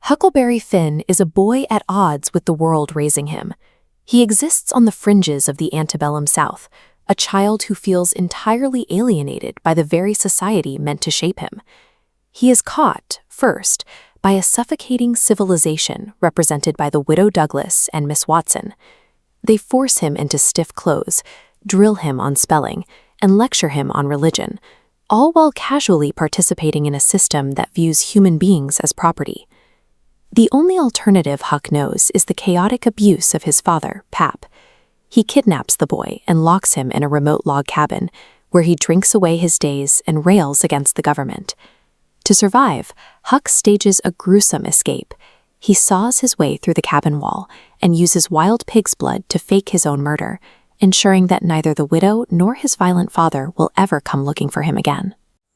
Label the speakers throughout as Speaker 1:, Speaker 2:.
Speaker 1: Huckleberry Finn is a boy at odds with the world raising him. He exists on the fringes of the antebellum South, a child who feels entirely alienated by the very society meant to shape him. He is caught, first, by a suffocating civilization represented by the Widow Douglas and Miss Watson. They force him into stiff clothes, drill him on spelling, and lecture him on religion, all while casually participating in a system that views human beings as property. The only alternative Huck knows is the chaotic abuse of his father, Pap. He kidnaps the boy and locks him in a remote log cabin, where he drinks away his days and rails against the government. To survive, Huck stages a gruesome escape. He saws his way through the cabin wall and uses wild pig's blood to fake his own murder, ensuring that neither the widow nor his violent father will ever come looking for him again.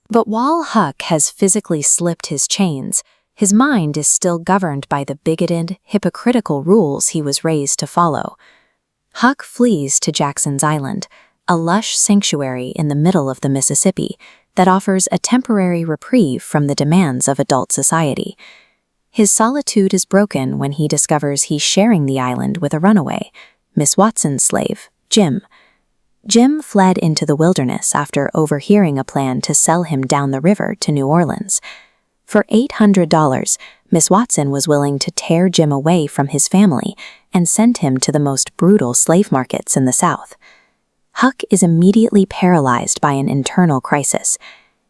Speaker 1: But while Huck has physically slipped his chains, his mind is still governed by the bigoted, hypocritical rules he was raised to follow. Huck flees to Jackson's Island, a lush sanctuary in the middle of the Mississippi that offers a temporary reprieve from the demands of adult society. His solitude is broken when he discovers he's sharing the island with a runaway, Miss Watson's slave, Jim. Jim fled into the wilderness after overhearing a plan to sell him down the river to New Orleans. For $800, Miss Watson was willing to tear Jim away from his family and send him to the most brutal slave markets in the South. Huck is immediately paralyzed by an internal crisis.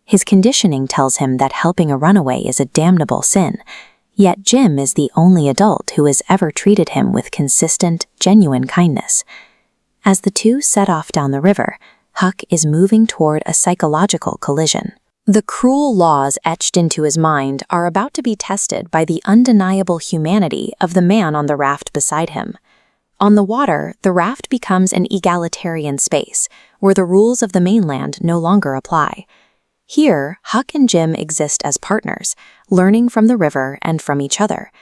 Speaker 1: His conditioning tells him that helping a runaway is a damnable sin, yet Jim is the only adult who has ever treated him with consistent, genuine kindness. As the two set off down the river, Huck is moving toward a psychological collision. The cruel laws etched into his mind are about to be tested by the undeniable humanity of the man on the raft beside him. On the water, the raft becomes an egalitarian space, where the rules of the mainland no longer apply. Here, Huck and Jim exist as partners, learning from the river and from each other.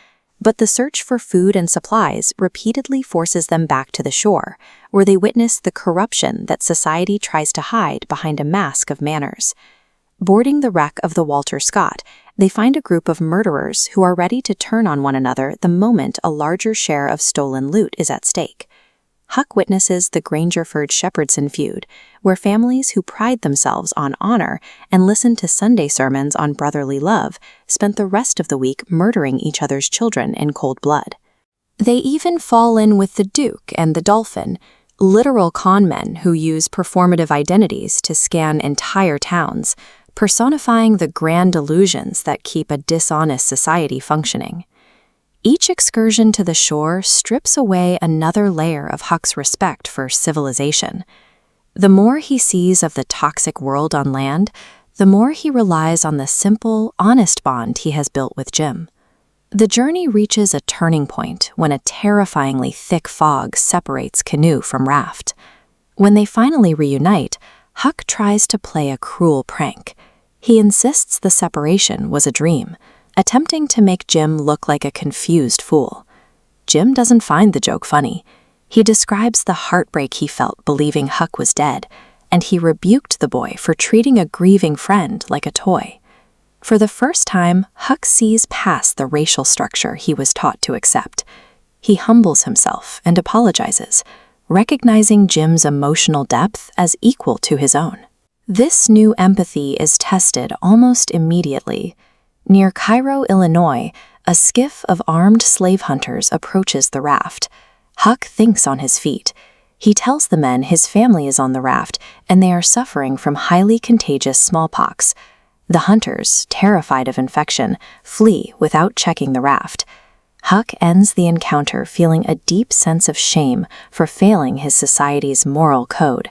Speaker 1: But the search for food and supplies repeatedly forces them back to the shore, where they witness the corruption that society tries to hide behind a mask of manners. Boarding the wreck of the Walter Scott, they find a group of murderers who are ready to turn on one another the moment a larger share of stolen loot is at stake. Huck witnesses the Grangerford-Shepherdson feud, where families who pride themselves on honor and listen to Sunday sermons on brotherly love spent the rest of the week murdering each other's children in cold blood. They even fall in with the Duke and the Dolphin, literal con men who use performative identities to scan entire towns, personifying the grand illusions that keep a dishonest society functioning. Each excursion to the shore strips away another layer of Huck's respect for civilization. The more he sees of the toxic world on land, the more he relies on the simple, honest bond he has built with Jim. The journey reaches a turning point when a terrifyingly thick fog separates canoe from raft. When they finally reunite, Huck tries to play a cruel prank. He insists the separation was a dream, attempting to make Jim look like a confused fool. Jim doesn't find the joke funny. He describes the heartbreak he felt believing Huck was dead, and he rebuked the boy for treating a grieving friend like a toy. For the first time, Huck sees past the racial structure he was taught to accept. He humbles himself and apologizes, recognizing Jim's emotional depth as equal to his own. This new empathy is tested almost immediately. Near Cairo, Illinois, a skiff of armed slave hunters approaches the raft. Huck thinks on his feet. He tells the men his family is on the raft and they are suffering from highly contagious smallpox. The hunters, terrified of infection, flee without checking the raft. Huck ends the encounter feeling a deep sense of shame for failing his society's moral code.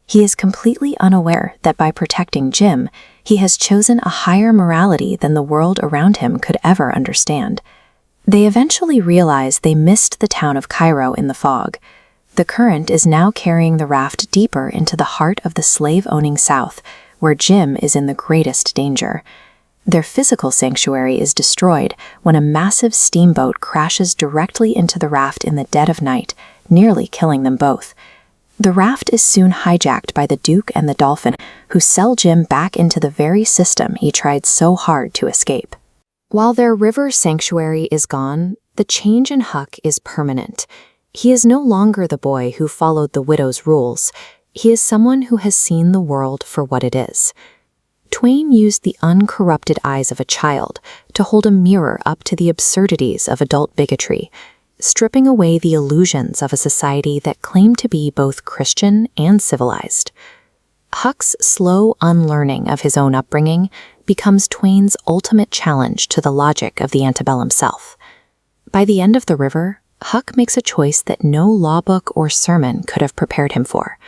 Speaker 1: He is completely unaware that by protecting Jim, he has chosen a higher morality than the world around him could ever understand. They eventually realize they missed the town of Cairo in the fog. The current is now carrying the raft deeper into the heart of the slave-owning South, where Jim is in the greatest danger. Their physical sanctuary is destroyed when a massive steamboat crashes directly into the raft in the dead of night, nearly killing them both. The raft is soon hijacked by the Duke and the Dolphin, who sell Jim back into the very system he tried so hard to escape. While their river sanctuary is gone, the change in Huck is permanent. He is no longer the boy who followed the widow's rules. He is someone who has seen the world for what it is. Twain used the uncorrupted eyes of a child to hold a mirror up to the absurdities of adult bigotry, stripping away the illusions of a society that claimed to be both Christian and civilized. Huck's slow unlearning of his own upbringing becomes Twain's ultimate challenge to the logic of the antebellum South. By the end of the river, Huck makes a choice that no law book or sermon could have prepared him for.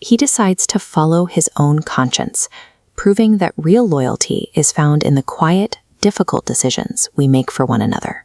Speaker 1: He decides to follow his own conscience, proving that real loyalty is found in the quiet, difficult decisions we make for one another.